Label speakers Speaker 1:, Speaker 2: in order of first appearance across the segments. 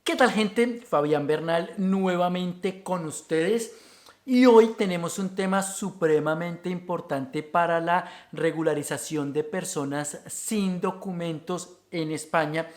Speaker 1: ¿Qué tal, gente? Fabián Bernal nuevamente con ustedes y hoy tenemos un tema supremamente importante para la regularización de personas sin documentos en España,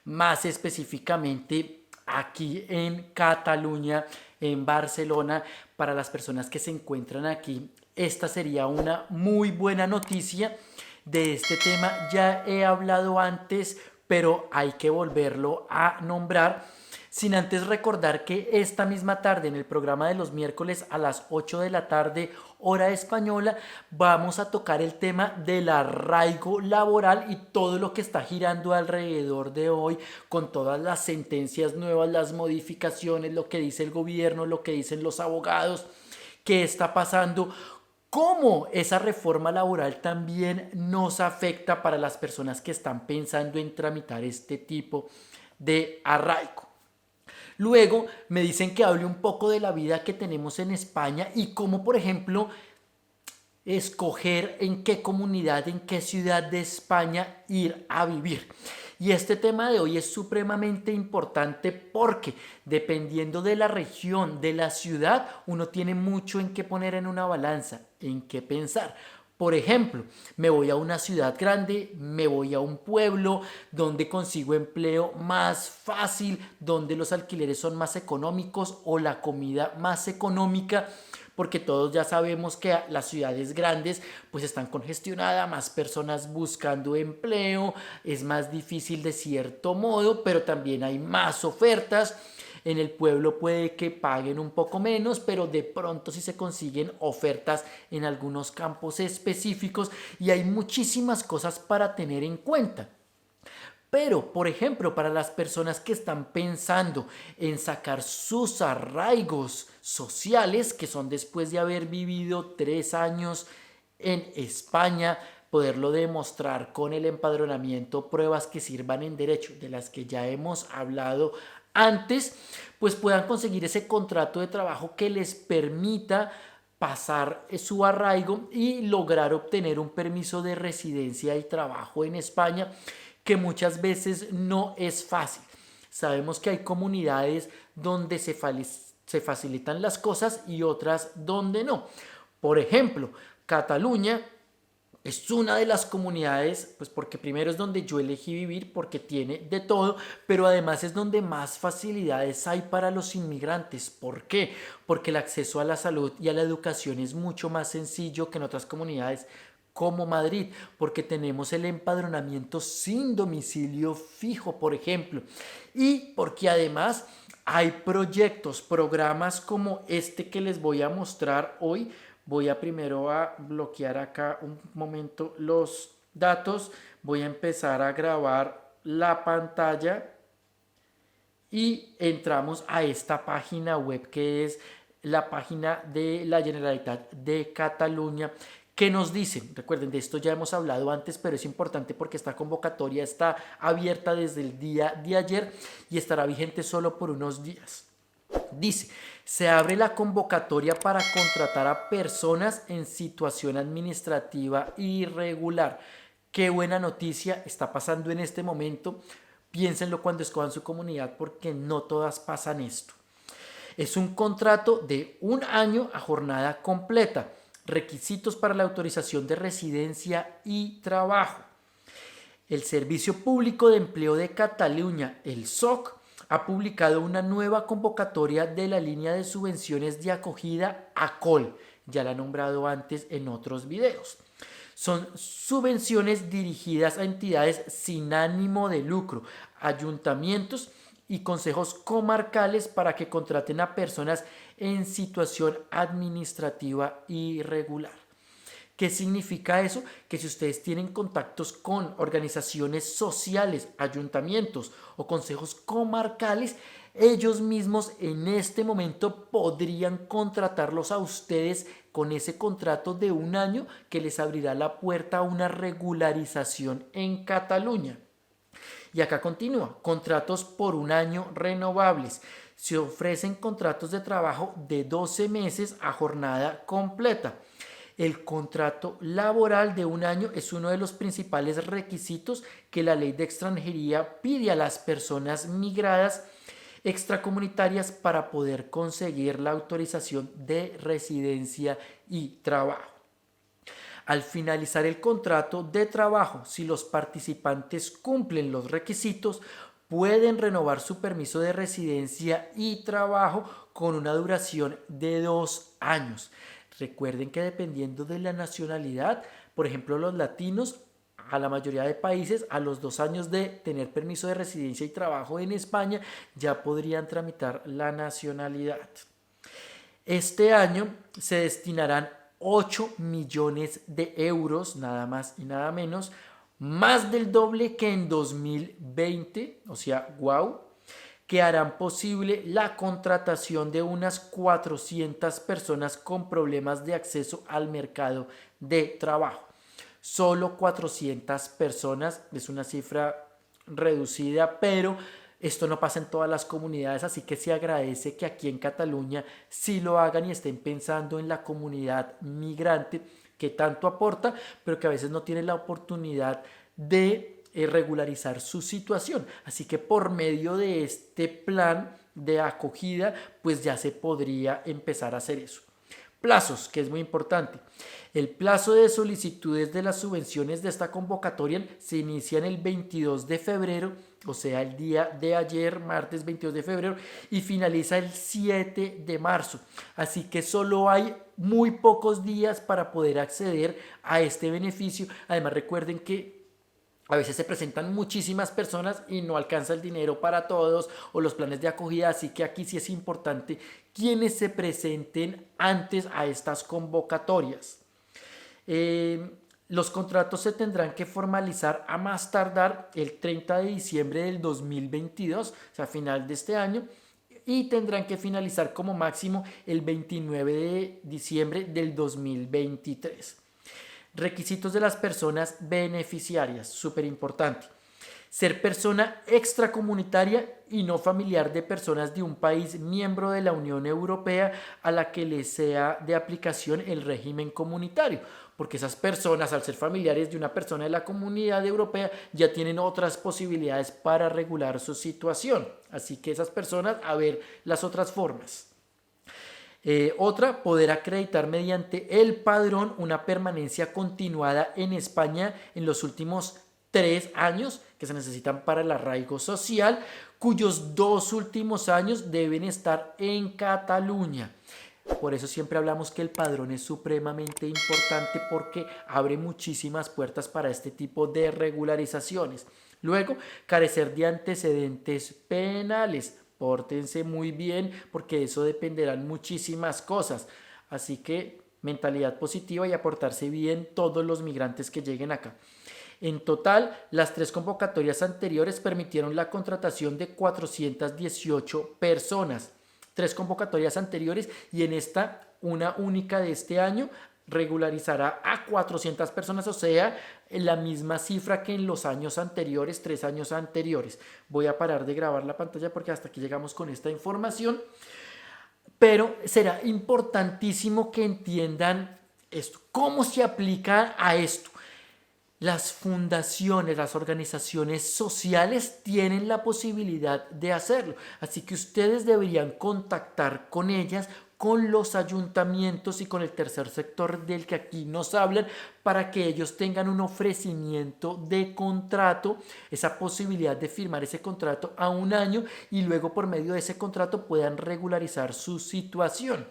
Speaker 1: más específicamente aquí en Cataluña, en Barcelona, para las personas que se encuentran aquí. Esta sería una muy buena noticia. De este tema ya he hablado antes, pero hay que volverlo a nombrar sin antes recordar que esta misma tarde en el programa de los miércoles a las 8 de la tarde hora española vamos a tocar el tema del arraigo laboral y todo lo que está girando alrededor de hoy con todas las sentencias nuevas, las modificaciones, lo que dice el gobierno, lo que dicen los abogados, qué está pasando, cómo esa reforma laboral también nos afecta para las personas que están pensando en tramitar este tipo de arraigo. Luego me dicen que hable un poco de la vida que tenemos en España y cómo, por ejemplo, escoger en qué comunidad, en qué ciudad de España ir a vivir. Y este tema de hoy es supremamente importante porque dependiendo de la región, de la ciudad, uno tiene mucho en qué poner en una balanza, en qué pensar. Por ejemplo, me voy a una ciudad grande, me voy a un pueblo donde consigo empleo más fácil, donde los alquileres son más económicos o la comida más económica, porque todos ya sabemos que las ciudades grandes pues están congestionadas, más personas buscando empleo, es más difícil de cierto modo, pero también hay más ofertas. En el pueblo puede que paguen un poco menos, pero de pronto sí se consiguen ofertas en algunos campos específicos y hay muchísimas cosas para tener en cuenta. Pero, por ejemplo, para las personas que están pensando en sacar sus arraigos sociales, que son después de haber vivido 3 años en España, poderlo demostrar con el empadronamiento, pruebas que sirvan en derecho, de las que ya hemos hablado antes, pues puedan conseguir ese contrato de trabajo que les permita pasar su arraigo y lograr obtener un permiso de residencia y trabajo en España, que muchas veces no es fácil. Sabemos que hay comunidades donde se facilitan las cosas y otras donde no. Por ejemplo, Cataluña es una de las comunidades, pues porque primero es donde yo elegí vivir, porque tiene de todo, pero además es donde más facilidades hay para los inmigrantes. ¿Por qué? Porque el acceso a la salud y a la educación es mucho más sencillo que en otras comunidades como Madrid, porque tenemos el empadronamiento sin domicilio fijo, por ejemplo, y porque además hay proyectos, programas como este que les voy a mostrar hoy. Voy a primero a bloquear acá un momento los datos, voy a empezar a grabar la pantalla y entramos a esta página web que es la página de la Generalitat de Cataluña, que nos dicen, recuerden, de esto ya hemos hablado antes, pero es importante porque esta convocatoria está abierta desde el día de ayer y estará vigente solo por unos días. Dice, se abre la convocatoria para contratar a personas en situación administrativa irregular. Qué buena noticia está pasando en este momento. Piénsenlo cuando escojan su comunidad porque no todas pasan esto. Es un contrato de 1 año a jornada completa. Requisitos para la autorización de residencia y trabajo. El Servicio Público de Empleo de Cataluña, el SOC, ha publicado una nueva convocatoria de la línea de subvenciones de acogida ACOL. Ya la he nombrado antes en otros videos. Son subvenciones dirigidas a entidades sin ánimo de lucro, ayuntamientos y consejos comarcales para que contraten a personas en situación administrativa irregular. ¿Qué significa eso? Que si ustedes tienen contactos con organizaciones sociales, ayuntamientos o consejos comarcales, ellos mismos en este momento podrían contratarlos a ustedes con ese contrato de 1 año que les abrirá la puerta a una regularización en Cataluña. Y acá continúa, contratos por 1 año renovables. Se ofrecen contratos de trabajo de 12 meses a jornada completa. El contrato laboral de 1 año es uno de los principales requisitos que la ley de extranjería pide a las personas migradas extracomunitarias para poder conseguir la autorización de residencia y trabajo. Al finalizar el contrato de trabajo, si los participantes cumplen los requisitos, pueden renovar su permiso de residencia y trabajo con una duración de 2 años. Recuerden que dependiendo de la nacionalidad, por ejemplo, los latinos, a la mayoría de países, a los 2 años de tener permiso de residencia y trabajo en España, ya podrían tramitar la nacionalidad. Este año se destinarán 8 millones de euros, nada más y nada menos, más del doble que en 2020, o sea, wow, que harán posible la contratación de unas 400 personas con problemas de acceso al mercado de trabajo. Solo 400 personas, es una cifra reducida, pero esto no pasa en todas las comunidades, así que se agradece que aquí en Cataluña sí lo hagan y estén pensando en la comunidad migrante que tanto aporta, pero que a veces no tiene la oportunidad de regularizar su situación. Así que por medio de este plan de acogida, pues ya se podría empezar a hacer eso. Plazos, que es muy importante. El plazo de solicitudes de las subvenciones de esta convocatoria se inicia en el 22 de febrero, o sea, el día de ayer, martes 22 de febrero, y finaliza el 7 de marzo. Así que solo hay muy pocos días para poder acceder a este beneficio. Además, recuerden que a veces se presentan muchísimas personas y no alcanza el dinero para todos o los planes de acogida, así que aquí sí es importante quienes se presenten antes a estas convocatorias. Los contratos se tendrán que formalizar a más tardar el 30 de diciembre del 2022, o sea, final de este año, y tendrán que finalizar como máximo el 29 de diciembre del 2023. Requisitos de las personas beneficiarias, súper importante. Ser persona extracomunitaria y no familiar de personas de un país miembro de la Unión Europea a la que le sea de aplicación el régimen comunitario, porque esas personas, al ser familiares de una persona de la Comunidad Europea, ya tienen otras posibilidades para regular su situación. Así que esas personas, a ver las otras formas. Otra, poder acreditar mediante el padrón una permanencia continuada en España en los últimos 3 años que se necesitan para el arraigo social, cuyos 2 últimos años deben estar en Cataluña. Por eso siempre hablamos que el padrón es supremamente importante porque abre muchísimas puertas para este tipo de regularizaciones. Luego, carecer de antecedentes penales. Pórtense muy bien porque de eso dependerán muchísimas cosas. Así que mentalidad positiva y aportarse bien todos los migrantes que lleguen acá. En total, las 3 convocatorias anteriores permitieron la contratación de 418 personas. 3 convocatorias anteriores y en esta, una única de este año, regularizará a 400 personas, o sea, la misma cifra que en los años anteriores, 3 años anteriores. Voy a parar de grabar la pantalla porque hasta aquí llegamos con esta información, pero será importantísimo que entiendan esto. ¿Cómo se aplica a esto? Las fundaciones, las organizaciones sociales tienen la posibilidad de hacerlo, así que ustedes deberían contactar con ellas, con los ayuntamientos y con el tercer sector del que aquí nos hablan para que ellos tengan un ofrecimiento de contrato, esa posibilidad de firmar ese contrato a 1 año y luego por medio de ese contrato puedan regularizar su situación.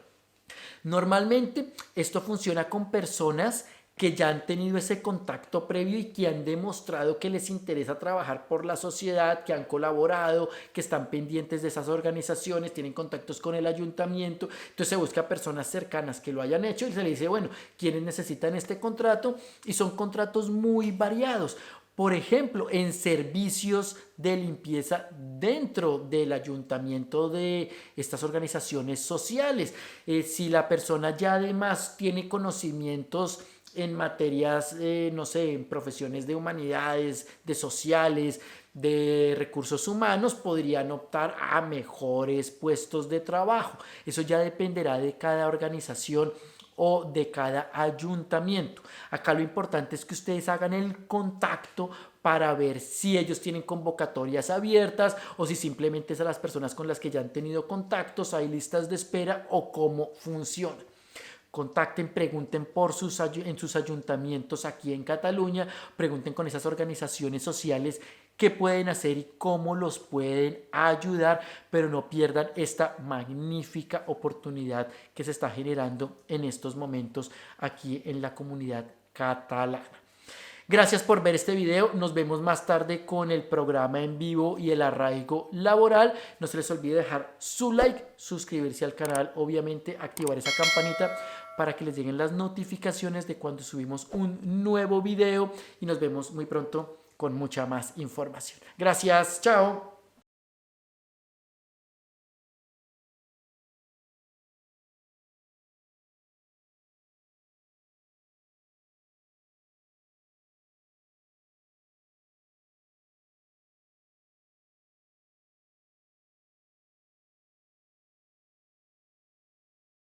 Speaker 1: Normalmente esto funciona con personas que ya han tenido ese contacto previo y que han demostrado que les interesa trabajar por la sociedad, que han colaborado, que están pendientes de esas organizaciones, tienen contactos con el ayuntamiento. Entonces se busca personas cercanas que lo hayan hecho y se le dice, bueno, ¿quiénes necesitan este contrato? Y son contratos muy variados. Por ejemplo, en servicios de limpieza dentro del ayuntamiento de estas organizaciones sociales. Si la persona ya además tiene conocimientos en materias, no sé, en profesiones de humanidades, de sociales, de recursos humanos, podrían optar a mejores puestos de trabajo. Eso ya dependerá de cada organización o de cada ayuntamiento. Acá lo importante es que ustedes hagan el contacto para ver si ellos tienen convocatorias abiertas o si simplemente es a las personas con las que ya han tenido contactos, hay listas de espera o cómo funciona. Contacten, pregunten en sus ayuntamientos aquí en Cataluña, pregunten con esas organizaciones sociales qué pueden hacer y cómo los pueden ayudar, pero no pierdan esta magnífica oportunidad que se está generando en estos momentos aquí en la comunidad catalana. Gracias por ver este video, nos vemos más tarde con el programa en vivo y el arraigo laboral. No se les olvide dejar su like, suscribirse al canal, obviamente activar esa campanita para que les lleguen las notificaciones de cuando subimos un nuevo video y nos vemos muy pronto con mucha más información. Gracias, chao.